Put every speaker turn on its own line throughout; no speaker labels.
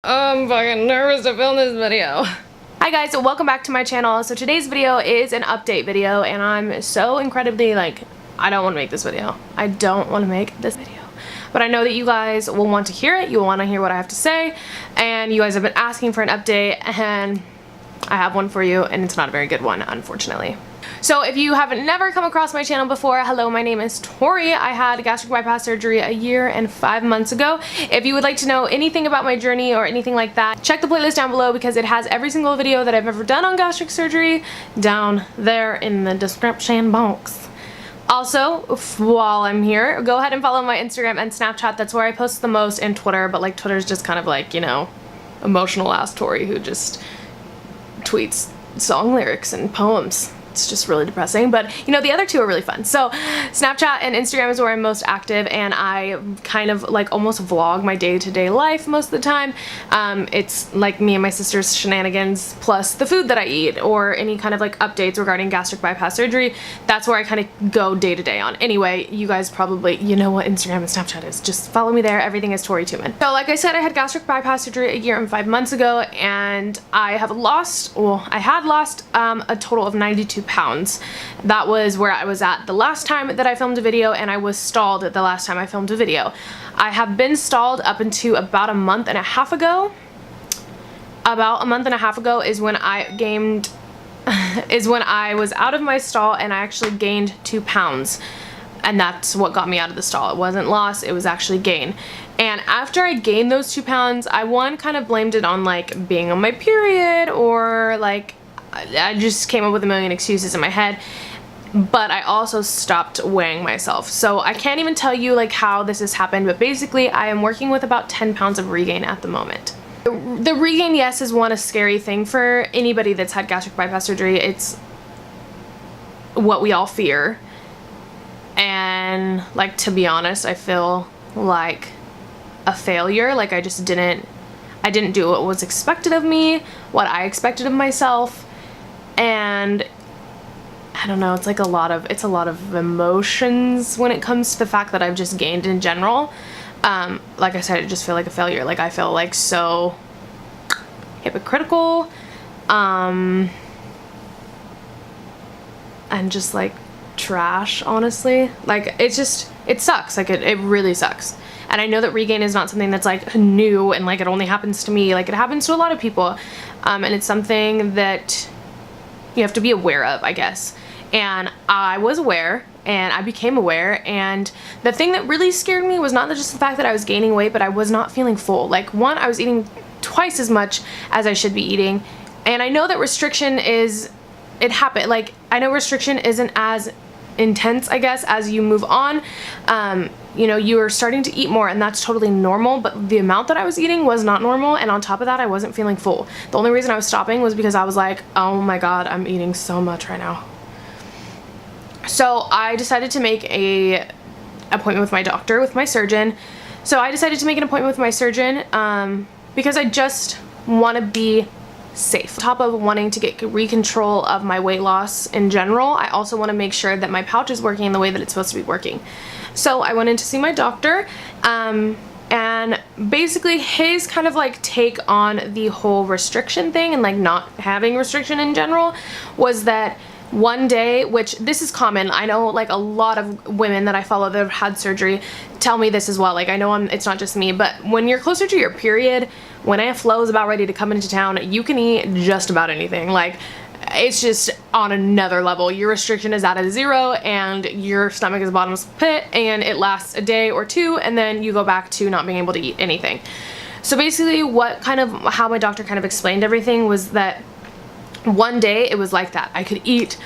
I'm fucking nervous to film this video. Hi guys, welcome back to my channel. So today's video is an update video and I'm so incredibly I don't want to make this video. I don't want to make this video. But I know that you guys will want to hear it. You will want to hear what I have to say. And you guys have been asking for an update and I have one for you and it's not a very good one, unfortunately. So if you have never come across my channel before, hello, my name is Tori. I had gastric bypass surgery a year and 5 months ago. If you would like to know anything about my journey or anything like that, check the playlist down below because it has every single video that I've ever done on gastric surgery down there in the description box. Also, while I'm here, go ahead and follow my Instagram and Snapchat. That's where I post the most, and Twitter, but Twitter's just kind of you know, emotional ass Tori who just tweets song lyrics and poems. It's just really depressing, but you know, the other two are really fun. So Snapchat and Instagram is where I'm most active, and I kind of almost vlog my day-to-day life most of the time. It's me and my sister's shenanigans plus the food that I eat or any kind of updates regarding gastric bypass surgery. That's where I kind of go day-to-day on. Anyway, you guys probably, you know what Instagram and Snapchat is. Just follow me there. Everything is Tori Tuman. So like I said, I had gastric bypass surgery a year and 5 months ago, and I had lost a total of 92 pounds. That was where I was at the last time that I filmed a video, and I was stalled the last time I filmed a video. I have been stalled up until about a month and a half ago. About a month and a half ago is when I gained, is when I was out of my stall and I actually gained 2 pounds. And that's what got me out of the stall. It wasn't loss, it was actually gain. And after I gained those 2 pounds, I kind of blamed it on being on my period, or I just came up with a million excuses in my head. But I also stopped weighing myself. So I can't even tell you how this has happened, but basically I am working with about 10 pounds of regain at the moment. The regain, yes, is a scary thing for anybody that's had gastric bypass surgery. It's what we all fear. And to be honest, I feel like a failure. I just didn't do what was expected of me, what I expected of myself. And I don't know, it's a lot of emotions when it comes to the fact that I've just gained in general. Like I said, I just feel like a failure. I feel so hypocritical, and just trash, honestly. It sucks. It really sucks. And I know that regain is not something that's new and it only happens to me. It happens to a lot of people, and it's something that you have to be aware of, I guess. And I was aware, and I became aware, and the thing that really scared me was not just the fact that I was gaining weight, but I was not feeling full. One, I was eating twice as much as I should be eating, and I know that restriction is, I know restriction isn't as intense, I guess, as you move on. You know, you are starting to eat more, and that's totally normal, but the amount that I was eating was not normal, and on top of that, I wasn't feeling full. The only reason I was stopping was because I was oh my god, I'm eating so much right now. So I decided to make a appointment with my doctor, with my surgeon. So I decided to make an appointment with my surgeon because I just want to be safe. On top of wanting to get control of my weight loss in general, I also want to make sure that my pouch is working the way that it's supposed to be working. So I went in to see my doctor, and basically his kind of take on the whole restriction thing and not having restriction in general was that one day, which this is common, I know a lot of women that I follow that have had surgery tell me this as well. I know it's not just me, but when you're closer to your period, when AF is about ready to come into town, you can eat just about anything. It's just on another level. Your restriction is at a 0 and your stomach is bottomless pit, and it lasts a day or two, and then you go back to not being able to eat anything. So basically how my doctor kind of explained everything was that one day it was like that. I could eat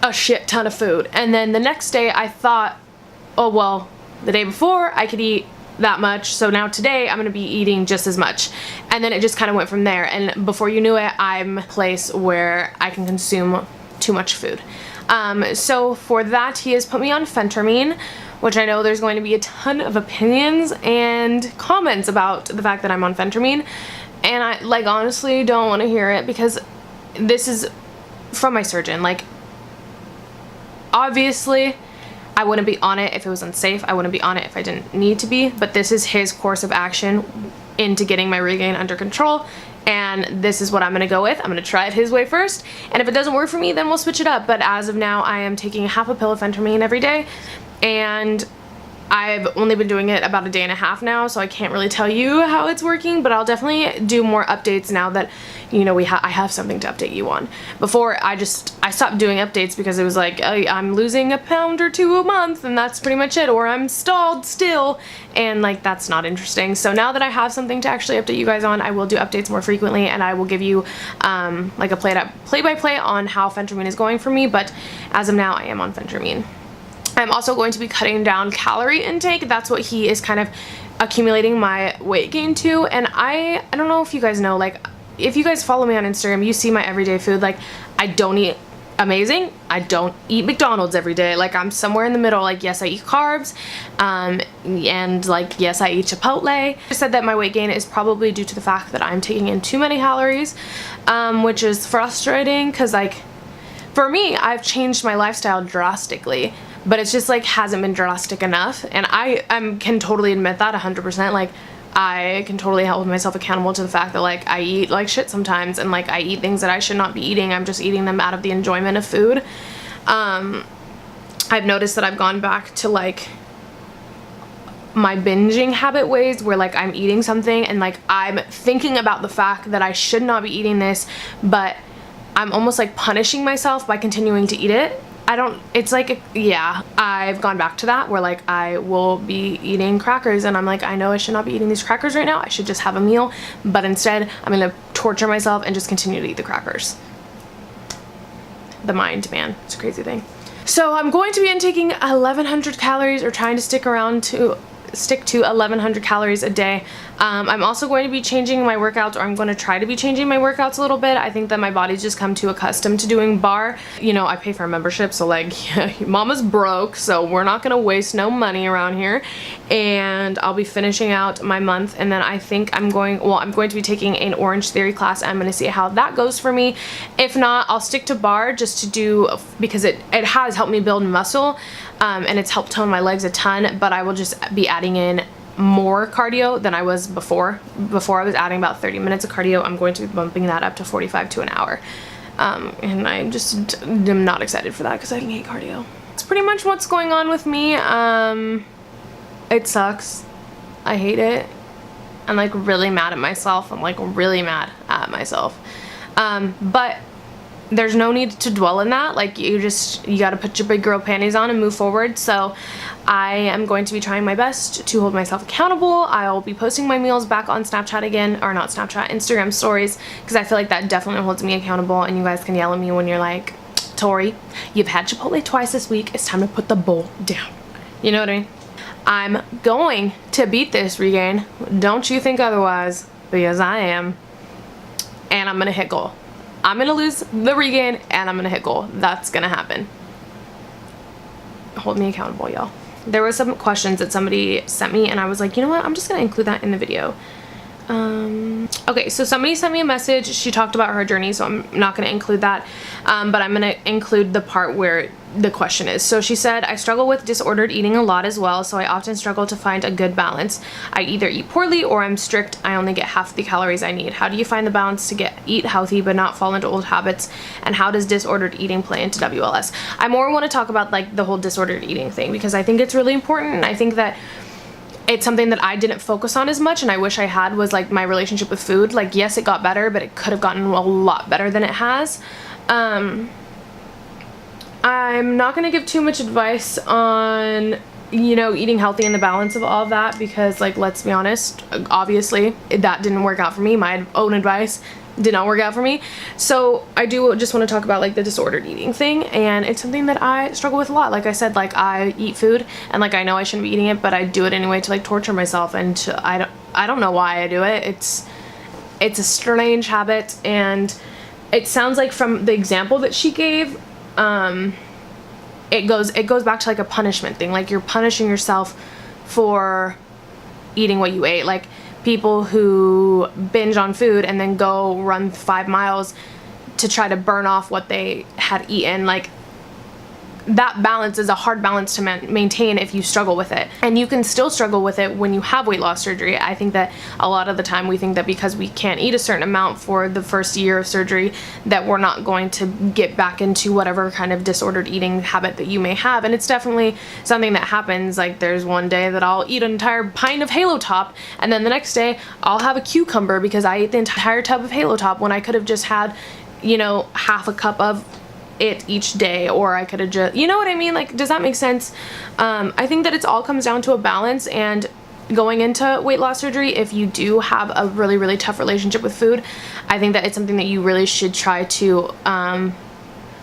a shit ton of food, and then the next day I thought, oh well, the day before I could eat that much, so now today I'm gonna be eating just as much. And then it just kind of went from there, and before you knew it, I'm a place where I can consume too much food. So for that, he has put me on phentermine, which I know there's going to be a ton of opinions and comments about the fact that I'm on phentermine, and I honestly don't want to hear it because this is from my surgeon. Obviously I wouldn't be on it if it was unsafe. I wouldn't be on it if I didn't need to be, but this is his course of action into getting my regain under control. And this is what I'm gonna go with. I'm gonna try it his way first, and if it doesn't work for me, then we'll switch it up. But as of now, I am taking half a pill of phentermine every day, and I've only been doing it about a day and a half now, so I can't really tell you how it's working, but I'll definitely do more updates now that, you know, I have something to update you on. Before, I stopped doing updates because it was like, I'm losing a pound or 2 a month, and that's pretty much it, or I'm stalled still, and like, that's not interesting. So now that I have something to actually update you guys on, I will do updates more frequently, and I will give you like a play-by-play on how phentermine is going for me, but as of now, I am on phentermine. I'm also going to be cutting down calorie intake. That's what he is kind of accumulating my weight gain to. And I don't know if you guys know, like, if you guys follow me on Instagram, you see my everyday food. Like, I don't eat amazing. I don't eat McDonald's every day. Like, I'm somewhere in the middle. Like, yes, I eat carbs, and like, yes, I eat Chipotle. I said that my weight gain is probably due to the fact that I'm taking in too many calories, which is frustrating because, like, for me, I've changed my lifestyle drastically, but it's just like hasn't been drastic enough, and I can totally admit that 100%. Like, I can totally hold myself accountable to the fact that, like, I eat like shit sometimes, and like I eat things that I should not be eating. I'm just eating them out of the enjoyment of food. I've noticed that I've gone back to like my binging habit ways where like I'm eating something and like I'm thinking about the fact that I should not be eating this, but I'm almost like punishing myself by continuing to eat it. It's like, yeah, I've gone back to that where like I will be eating crackers and I'm like, I know I should not be eating these crackers right now. I should just have a meal, but instead I'm gonna torture myself and just continue to eat the crackers. The mind, man, it's a crazy thing. So I'm going to be intaking 1,100 calories, or trying to stick to 1,100 calories a day. I'm also going to be changing my workouts, or I'm going to try to be changing my workouts a little bit. I think that my body's just come too accustomed to doing bar. You know, I pay for a membership, so like, yeah, mama's broke, so we're not going to waste no money around here. And I'll be finishing out my month, and then I think I'm going to be taking an Orange Theory class. I'm going to see how that goes for me. If not, I'll stick to bar just to do, because it has helped me build muscle, and it's helped tone my legs a ton, but I will just be adding in more cardio than I was before. Before I was adding about 30 minutes of cardio. I'm going to be bumping that up to 45 to an hour. And I just am not excited for that because I hate cardio. That's pretty much what's going on with me. It sucks. I hate it. I'm like really mad at myself. I'm like really mad at myself. But there's no need to dwell in that. Like, you gotta put your big girl panties on and move forward. So I am going to be trying my best to hold myself accountable. I'll be posting my meals back on Snapchat again, or not Snapchat, Instagram stories, because I feel like that definitely holds me accountable. And you guys can yell at me when you're like, Tori, you've had Chipotle twice this week, it's time to put the bowl down. You know what I mean? I'm going to beat this regain. Don't you think otherwise, because I am. And I'm gonna hit goal. I'm gonna lose the regain and I'm gonna hit goal. That's gonna happen. Hold me accountable, y'all. There was some questions that somebody sent me and I was like, you know what? I'm just gonna include that in the video. Okay, so somebody sent me a message. She talked about her journey, so I'm not going to include that, but I'm going to include the part where the question is. So she said, I struggle with disordered eating a lot as well, so I often struggle to find a good balance. I either eat poorly or I'm strict. I only get half the calories I need. How do you find the balance to eat healthy but not fall into old habits, and how does disordered eating play into WLS? I more want to talk about like the whole disordered eating thing because I think it's really important, and I think that it's something that I didn't focus on as much, and I wish I had, was like my relationship with food. Like, yes, it got better, but it could have gotten a lot better than it has. I'm not going to give too much advice on, you know, eating healthy and the balance of all of that because, like, let's be honest, obviously that didn't work out for me. My own advice did not work out for me. So I do just want to talk about like the disordered eating thing, and it's something that I struggle with a lot. Like I said, like I eat food and like I know I shouldn't be eating it, but I do it anyway to like torture myself, and I don't know why I do it. It's a strange habit, and it sounds like from the example that she gave, it goes back to like a punishment thing. Like you're punishing yourself for eating what you ate. Like people who binge on food and then go run 5 miles to try to burn off what they had eaten. Like, that balance is a hard balance to maintain if you struggle with it. And you can still struggle with it when you have weight loss surgery. I think that a lot of the time we think that because we can't eat a certain amount for the first year of surgery that we're not going to get back into whatever kind of disordered eating habit that you may have. And it's definitely something that happens. Like, there's one day that I'll eat an entire pint of Halo Top, and then the next day I'll have a cucumber because I ate the entire tub of Halo Top when I could have just had, you know, half a cup of it each day, or I could have just, you know what I mean? Like, does that make sense? I think that it all comes down to a balance. And going into weight loss surgery, if you do have a really, really tough relationship with food, I think that it's something that you really should try to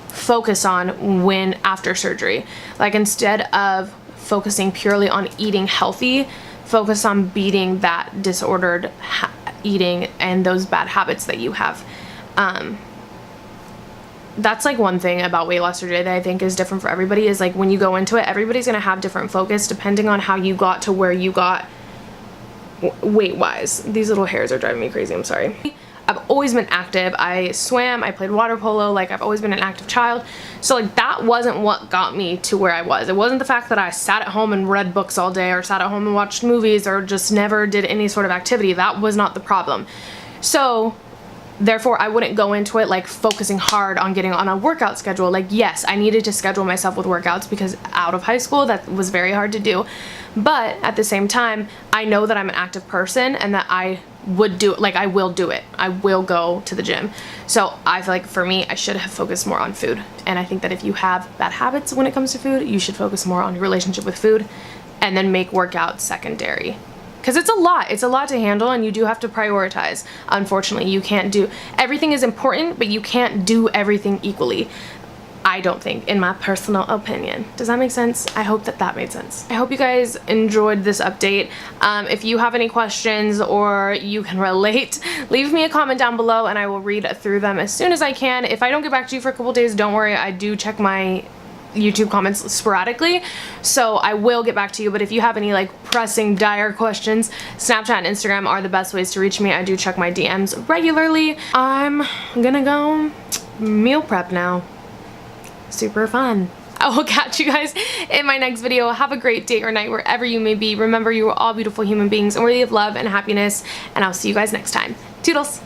focus on when after surgery. Like, instead of focusing purely on eating healthy, focus on beating that disordered eating and those bad habits that you have. That's like one thing about weight loss surgery that I think is different for everybody, is like when you go into it, everybody's gonna have different focus depending on how you got to where you got weight wise. These little hairs are driving me crazy, I'm sorry. I've always been active. I swam, I played water polo, like I've always been an active child. So like that wasn't what got me to where I was. It wasn't the fact that I sat at home and read books all day, or sat at home and watched movies, or just never did any sort of activity. That was not the problem. So therefore, I wouldn't go into it like focusing hard on getting on a workout schedule. Like, yes, I needed to schedule myself with workouts because out of high school, that was very hard to do. But at the same time, I know that I'm an active person and that I would do, like, I will do it. I will go to the gym. So I feel like for me, I should have focused more on food. And I think that if you have bad habits when it comes to food, you should focus more on your relationship with food and then make workouts secondary. Because it's a lot to handle, and you do have to prioritize. Unfortunately, you can't do, everything is important, but you can't do everything equally. I don't think, in my personal opinion. Does that make sense? I hope that that made sense. I hope you guys enjoyed this update. If you have any questions or you can relate, leave me a comment down below and I will read through them as soon as I can. If I don't get back to you for a couple days, don't worry, I do check my YouTube comments sporadically, so I will get back to you. But if you have any like pressing, dire questions, Snapchat and Instagram are the best ways to reach me. I do check my DMs regularly. I'm gonna go meal prep now. Super fun. I will catch you guys in my next video. Have a great day or night wherever you may be. Remember, you are all beautiful human beings and worthy of love and happiness, and I'll see you guys next time. Toodles!